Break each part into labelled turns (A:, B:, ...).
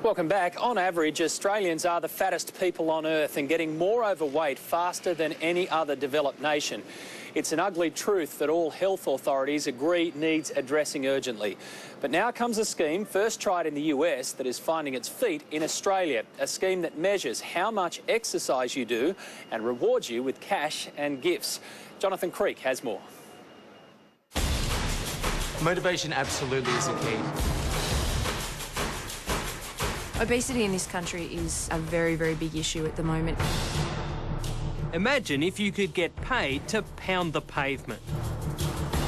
A: Welcome back. On average, Australians are the fattest people on earth and getting more overweight faster than any other developed nation. It's an ugly truth that all health authorities agree needs addressing urgently. But now comes a scheme first tried in the US that is finding its feet in Australia, a scheme that measures how much exercise you do and rewards you with cash and gifts. Jonathan Creek has more.
B: Motivation absolutely is a key.
C: Obesity in this country is a very, very big issue at the moment.
D: Imagine if you could get paid to pound the pavement.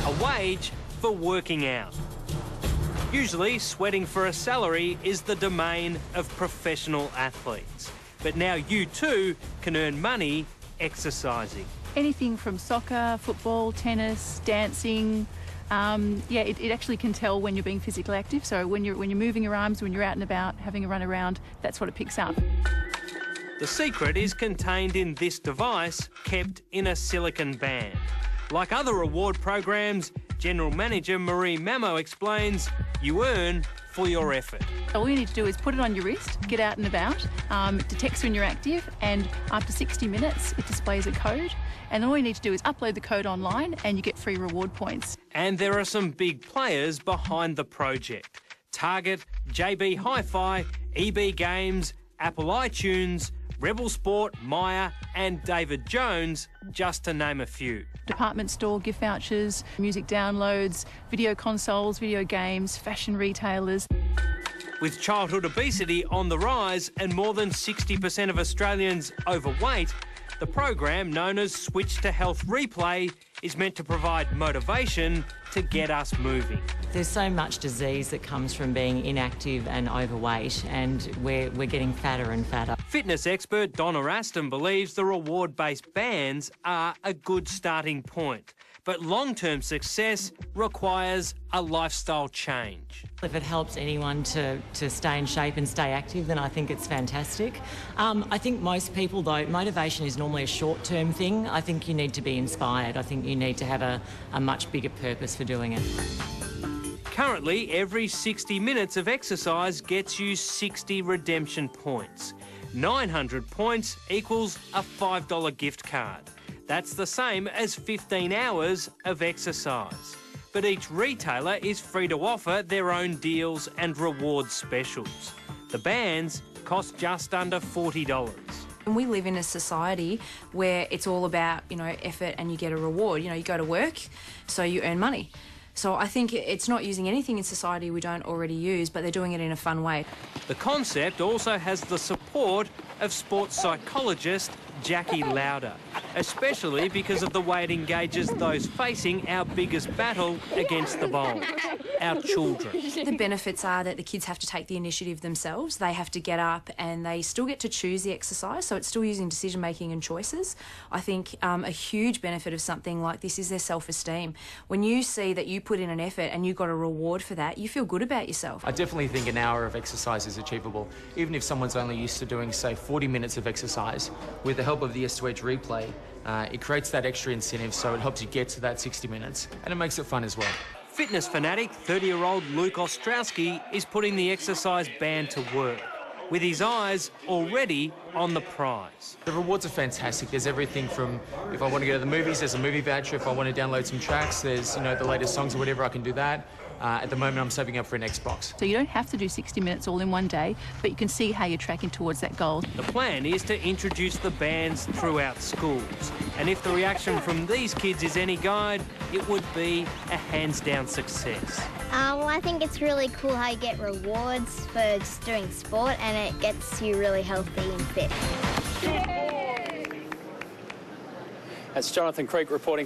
D: A wage for working out. Usually, sweating for a salary is the domain of professional athletes. But now you too can earn money exercising.
E: Anything from soccer, football, tennis, dancing. It actually can tell when you're being physically active. So when you're moving your arms, when you're out and about, having a run around, that's what it picks up.
D: The secret is contained in this device kept in a silicon band. Like other reward programs, General Manager Marie Mamo explains you earn for your effort.
E: All you need to do is put it on your wrist, get out and about, detects when you're active, and after 60 minutes it displays a code. And all you need to do is upload the code online and you get free reward points.
D: And there are some big players behind the project. Target, JB Hi-Fi, EB Games, Apple iTunes, Rebel Sport, Myer and David Jones, just to name a few.
E: Department store gift vouchers, music downloads, video consoles, video games, fashion retailers.
D: With childhood obesity on the rise and more than 60% of Australians overweight, the program, known as Switch to Health Replay, is meant to provide motivation to get us moving.
F: There's so much disease that comes from being inactive and overweight, and we're getting fatter and fatter.
D: Fitness expert Donna Aston believes the reward-based bands are a good starting point. But long-term success requires a lifestyle change.
F: If it helps anyone to stay in shape and stay active, then I think it's fantastic. I think most people, though, motivation is normally a short-term thing. I think you need to be inspired. I think you need to have a much bigger purpose for doing it.
D: Currently, every 60 minutes of exercise gets you 60 redemption points. 900 points equals a $5 gift card. That's the same as 15 hours of exercise. But each retailer is free to offer their own deals and reward specials. The bands cost just under $40.
C: And we live in a society where it's all about, effort and you get a reward. You go to work, so you earn money. So I think it's not using anything in society we don't already use, but they're doing it in a fun way.
D: The concept also has the support of sports psychologist Jackie Lauder, especially because of the way it engages those facing our biggest battle against the bowl, our children.
C: The benefits are that the kids have to take the initiative themselves. They have to get up and they still get to choose the exercise, so it's still using decision-making and choices. I think a huge benefit of something like this is their self-esteem. When you see that you put in an effort and you got a reward for that, you feel good about yourself.
B: I definitely think an hour of exercise is achievable. Even if someone's only used to doing, say, 40 minutes of exercise, with the help of the S2H replay, it creates that extra incentive, so it helps you get to that 60 minutes, and it makes it fun as well.
D: Fitness fanatic 30-year-old Luke Ostrowski is putting the exercise band to work, with his eyes already on the prize.
B: The rewards are fantastic. There's everything from, if I want to go to the movies, there's a movie voucher. If I want to download some tracks, there's the latest songs or whatever, I can do that. At the moment, I'm saving up for an Xbox.
E: So you don't have to do 60 minutes all in one day, but you can see how you're tracking towards that goal.
D: The plan is to introduce the bands throughout schools. And if the reaction from these kids is any guide, it would be a hands-down success.
G: I think it's really cool how you get rewards for just doing sport, and it gets you really healthy and fit.
A: That's Jonathan Creek reporting.